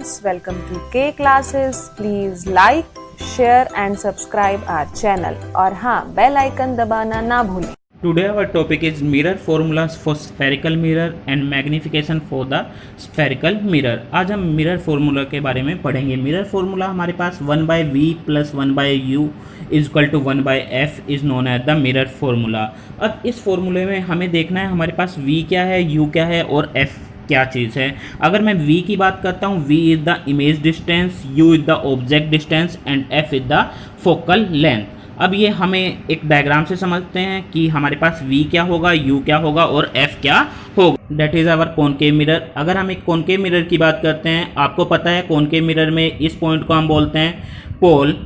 friends, welcome to K classes. Please like, share and subscribe our channel और हाँ bell icon दबाना ना भूलें. Today our topic is mirror formulas for spherical mirror and magnification for the spherical mirror. आज हम mirror formula के बारे में पढ़ेंगे. मिरर फार्मूला हमारे पास 1/v + 1/u = 1/f is known as the mirror formula. अब इस फार्मूले में हमें देखना है हमारे पास v क्या है, u क्या है और f क्या चीज़ है. अगर मैं v की बात करता हूँ, v is the image distance, u is the object distance and f is the focal length. अब ये हमें एक डायग्राम से समझते हैं कि हमारे पास v क्या होगा, u क्या होगा और f क्या होगा. That is our concave mirror. अगर हम एक कॉनकेव मिरर की बात करते हैं, आपको पता है कॉनकेव मिरर में इस पॉइंट को हम बोलते हैं पोल.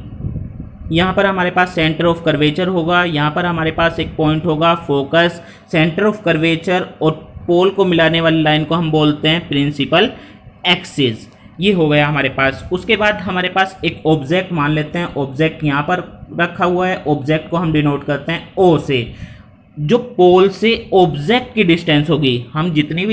यहाँ पर हमारे पास सेंटर ऑफ कर्वेचर होगा, यहाँ पर हमारे पास एक पॉइंट होगा फोकस. सेंटर ऑफ कर्वेचर और पोल को मिलाने वाली लाइन को हम बोलते हैं प्रिंसिपल एक्सिस. ये हो गया हमारे पास. उसके बाद हमारे पास एक ऑब्जेक्ट मान लेते हैं. ऑब्जेक्ट यहाँ पर रखा हुआ है. ऑब्जेक्ट को हम डिनोट करते हैं O से. जो पोल से ऑब्जेक्ट की डिस्टेंस होगी, हम जितनी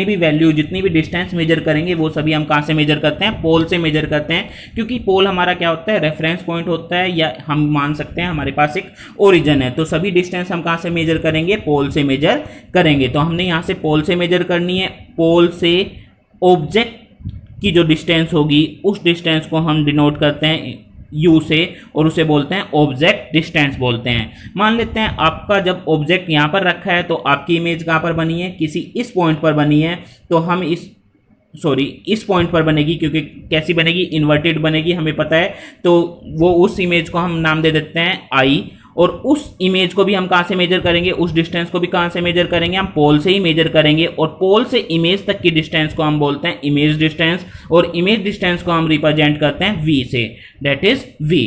भी वैल्यू, जितनी भी डिस्टेंस मेजर करेंगे वो सभी हम कहाँ से मेजर करते हैं, पोल से मेजर करते हैं. क्योंकि पोल हमारा क्या होता है, रेफरेंस पॉइंट होता है, या हम मान सकते हैं हमारे पास एक ओरिजिन है. तो सभी डिस्टेंस हम कहाँ से मेजर करेंगे, पोल से मेजर करेंगे. तो हमने यहाँ से पोल से मेजर करनी है. पोल से ऑब्जेक्ट की जो डिस्टेंस होगी उस डिस्टेंस को हम डिनोट करते हैं u से और उसे बोलते हैं ऑब्जेक्ट डिस्टेंस बोलते हैं. मान लेते हैं आपका जब ऑब्जेक्ट यहाँ पर रखा है तो आपकी इमेज कहाँ पर बनी है, किसी इस पॉइंट पर बनी है. तो हम इस पॉइंट पर बनेगी, क्योंकि कैसी बनेगी, इन्वर्टेड बनेगी, हमें पता है. तो वो उस इमेज को हम नाम दे देते हैं I. और उस इमेज को भी हम कहाँ से मेजर करेंगे, उस डिस्टेंस को भी कहाँ से मेजर करेंगे, हम पोल से ही मेजर करेंगे. और पोल से इमेज तक की डिस्टेंस को हम बोलते हैं इमेज डिस्टेंस, और इमेज डिस्टेंस को हम रिप्रेजेंट करते हैं v से. That is v.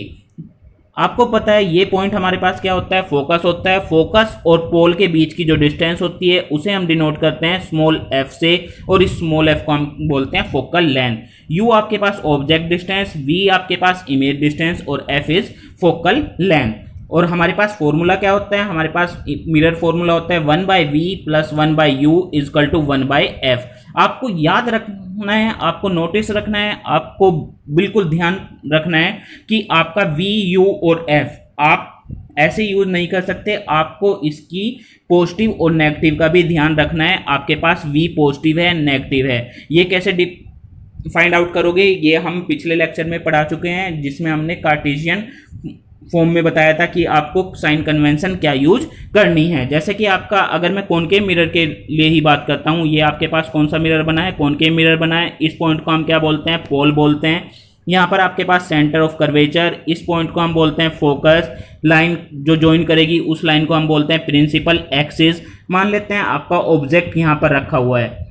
आपको पता है ये पॉइंट हमारे पास क्या होता है, फोकस होता है. फोकस और पोल के बीच की जो डिस्टेंस होती है उसे हम डिनोट करते हैं स्मॉल f से, और इस स्मॉल f को हम बोलते हैं फोकल लेंथ. u आपके पास ऑब्जेक्ट डिस्टेंस, v आपके पास इमेज डिस्टेंस और f इज फोकल लेंथ. और हमारे पास फॉर्मूला क्या होता है, हमारे पास मिरर फॉर्मूला होता है 1/v + 1/u = 1/f. आपको याद रखना है, आपको नोटिस रखना है, आपको बिल्कुल ध्यान रखना है कि आपका v, u और f आप ऐसे यूज नहीं कर सकते. आपको इसकी पॉजिटिव और नेगेटिव का भी ध्यान रखना है. आपके पास v पॉजिटिव है, नेगेटिव है, ये कैसे फाइंड आउट करोगे, ये हम पिछले लेक्चर में पढ़ा चुके हैं, जिसमें हमने कार्टेशियन फॉर्म में बताया था कि आपको साइन कन्वेंशन क्या यूज करनी है. जैसे कि आपका, अगर मैं कॉनकेव मिरर के लिए ही बात करता हूँ, ये आपके पास कौन सा मिरर बना है, कॉनकेव मिरर बना है. इस पॉइंट को हम क्या बोलते हैं, पोल बोलते हैं. यहाँ पर आपके पास सेंटर ऑफ कर्वेचर, इस पॉइंट को हम बोलते हैं फोकस. लाइन जो ज्वाइन करेगी उस लाइन को हम बोलते हैं प्रिंसिपल एक्सिस. मान लेते हैं आपका ऑब्जेक्ट यहाँ पर रखा हुआ है,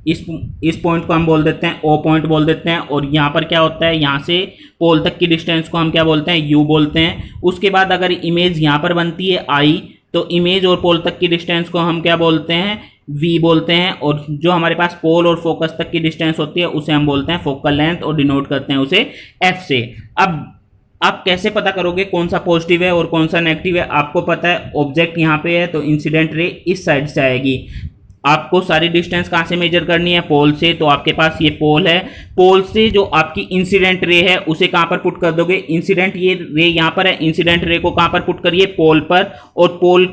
इस पॉइंट को हम बोल देते हैं O पॉइंट बोल देते हैं. और यहाँ पर क्या होता है, यहाँ से पोल तक की डिस्टेंस को हम क्या बोलते हैं, U बोलते हैं. उसके बाद अगर इमेज यहाँ पर बनती है I, तो इमेज और पोल तक की डिस्टेंस को हम क्या बोलते हैं, V बोलते हैं. और जो हमारे पास पोल और फोकस तक की डिस्टेंस होती है उसे हम बोलते हैं फोकल लेंथ, और डिनोट करते हैं उसे F से. अब आप कैसे पता करोगे कौन सा पॉजिटिव है और कौन सा नेगेटिव है. आपको पता है ऑब्जेक्ट यहाँ पे है तो इंसिडेंट रे इस साइड से आएगी. आपको सारी डिस्टेंस कहाँ से मेजर करनी है, पोल से. तो आपके पास ये पोल है, पोल से जो आपकी इंसिडेंट रे है उसे कहाँ पर पुट कर दोगे, इंसिडेंट ये रे यहाँ पर है, इंसिडेंट रे को कहाँ पर पुट करिए, पोल पर. और पोल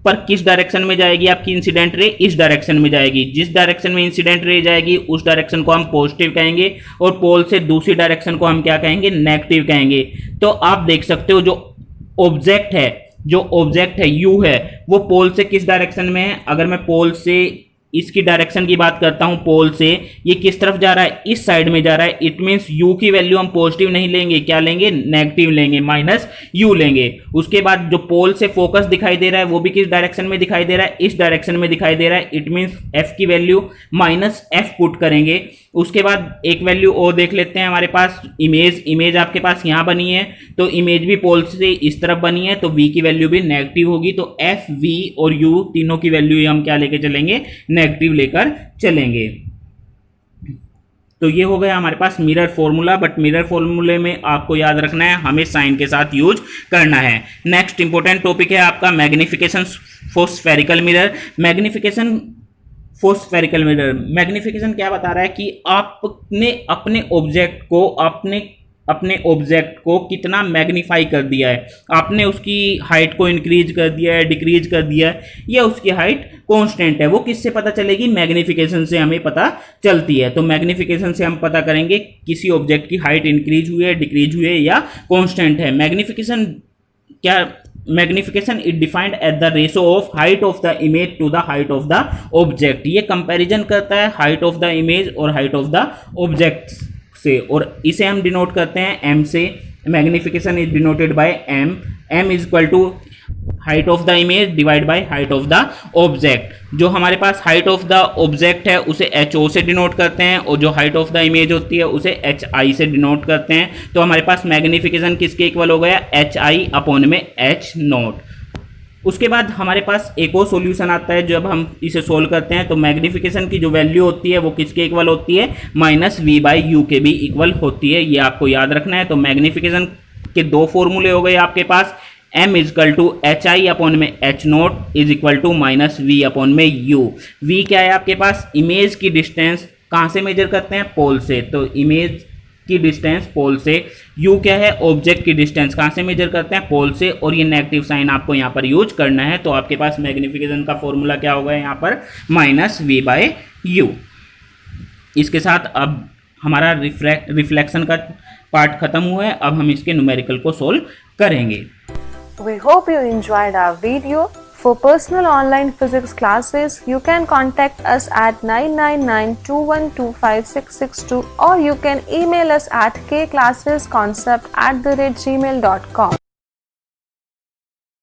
पर किस डायरेक्शन में जाएगी आपकी इंसिडेंट रे, इस डायरेक्शन में जाएगी. जिस डायरेक्शन में इंसिडेंट रे जाएगी उस डायरेक्शन को हम पॉजिटिव कहेंगे, और पोल से दूसरी डायरेक्शन को हम क्या कहेंगे, नेगेटिव कहेंगे. तो आप देख सकते हो जो ऑब्जेक्ट है u है, वो पोल से किस डायरेक्शन में है. अगर मैं पोल से इसकी डायरेक्शन की बात करता हूं, पोल से ये किस तरफ जा रहा है, इस साइड में जा रहा है. इट मीन्स u की वैल्यू हम पॉजिटिव नहीं लेंगे, क्या लेंगे, नेगेटिव लेंगे, -u लेंगे. उसके बाद जो पोल से फोकस दिखाई दे रहा है वो भी किस डायरेक्शन में दिखाई दे रहा है, इस डायरेक्शन में दिखाई दे रहा है. इट मीन्स f की वैल्यू -f पुट करेंगे. उसके बाद एक वैल्यू और देख लेते हैं, हमारे पास इमेज आपके पास यहाँ बनी है, तो इमेज भी पोल से इस तरफ बनी है, तो v की वैल्यू भी नेगेटिव होगी. तो f, v और u तीनों की वैल्यू हम क्या लेके चलेंगे, नेगेटिव लेकर चलेंगे. तो ये हो गया हमारे पास मिरर फॉर्मूला. बट मिरर फॉर्मूले में आपको याद रखना है, हमें साइन के साथ यूज करना है. नेक्स्ट इंपॉर्टेंट टॉपिक है आपका magnification for spherical mirror. Magnification spherical mirror. Magnification क्या बता रहा है कि आपने अपने ऑब्जेक्ट को कितना मैग्नीफाई कर दिया है, आपने उसकी हाइट को इंक्रीज कर दिया है, डिक्रीज कर दिया है, या उसकी हाइट कांस्टेंट है। वो किससे पता चलेगी? मैग्निफिकेशन से हमें पता चलती है। तो मैग्निफिकेशन से हम पता करेंगे किसी ऑब्जेक्ट की हाइट इंक्रीज हुई है, डिक्रीज हुई है या कांस्टेंट है। Magnification is defined at the ratio of height of the image to the height of the object. ये कंपैरिजन करता है हाइट ऑफ द इमेज और हाइट ऑफ द ऑब्जेक्ट से, और इसे हम डिनोट करते हैं m से। Magnification is denoted by m is equal to height of the image divide by height of the object. जो हमारे पास हाइट ऑफ द ऑब्जेक्ट है उसे ho से डिनोट करते हैं, और जो हाइट ऑफ द इमेज होती है उसे hi से डिनोट करते हैं। तो हमारे पास मैग्निफिकेशन किसके इक्वल हो गया? hi अपॉन में h नॉट। उसके बाद हमारे पास एक और सॉल्यूशन आता है। जब हम इसे सोल्व करते हैं तो मैग्निफिकेशन की जो वैल्यू होती है वो किसके इक्वल होती है? -v/u के भी इक्वल होती है। ये आपको याद रखना है। तो मैग्निफिकेशन के दो फॉर्मूले हो गए आपके पास। m is equal to hi upon में h naught is equal to -v upon में u। v क्या है आपके पास? इमेज की डिस्टेंस कहाँ से मेजर करते हैं? पोल से। तो इमेज की डिस्टेंस पोल से। u क्या है? ऑब्जेक्ट की डिस्टेंस कहाँ से मेजर करते हैं? पोल से। और ये नेगेटिव साइन आपको यहाँ पर यूज करना है। तो आपके पास मैग्निफिकेशन का फॉर्मूला क्या होगा यहाँ पर? -v/u। इसके साथ अब हमारा रिफ्लेक्शन का पार्ट खत्म हुआ है। अब हम इसके न्यूमेरिकल को सोल्व करेंगे। We hope you enjoyed our video. For personal online physics classes, you can contact us at 9992125662, or you can email us at kclassesconcept@gmail.com.